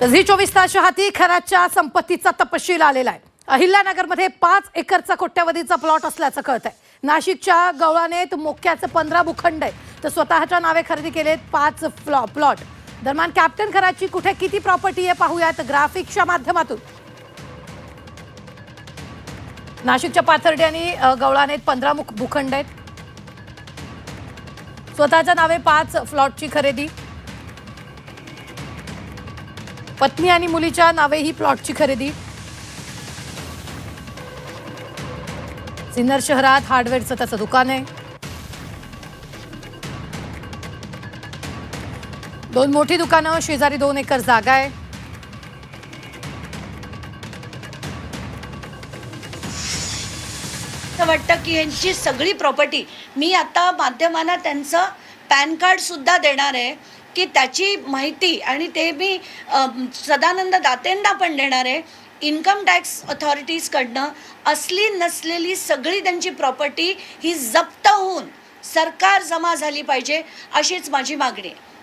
तर झी 24 तासच्या हाती खराच्या संपत्तीचा तपशील आलेला आहे। अहिल्यानगरमध्ये 5 एकरचा कोट्यवधीचा प्लॉट असल्याचं कळतंय। नाशिकच्या गवळानेत मोक्याचे 15 भूखंड आहेत, तर स्वतःच्या नावे खरेदी केलेत 5 प्लॉट। दरम्यान कॅप्टन खराची कुठे किती प्रॉपर्टी आहे पाहूयात ग्राफिक्सच्या माध्यमातून। नाशिकच्या पाथर्डी आणि गवळानेत 15 भूखंड आहेत, स्वतःच्या नावे 5 प्लॉटची खरेदी। पत्नी आणि मुलीच्या नावे ही प्लॉटची खरेदी। सिन्नर शहरात हार्डवेअरचं त्याचं दुकान आहे। 2 मोठी दुकानं, शेजारी 2 एकर जागा आहे। वाटतं की यांची सगळी प्रॉपर्टी मी आता माध्यमांना त्यांचं पॅन कार्ड सुद्धा देणार आहे की त्याची माहिती, आणि ते मी सदानंद दातेंना पण देणार आहे। इन्कम टॅक्स अथॉरिटीजकडनं असली नसलेली सगळी त्यांची प्रॉपर्टी ही जप्त होऊन सरकार जमा झाली पाहिजे, अशीच माझी मागणी आहे।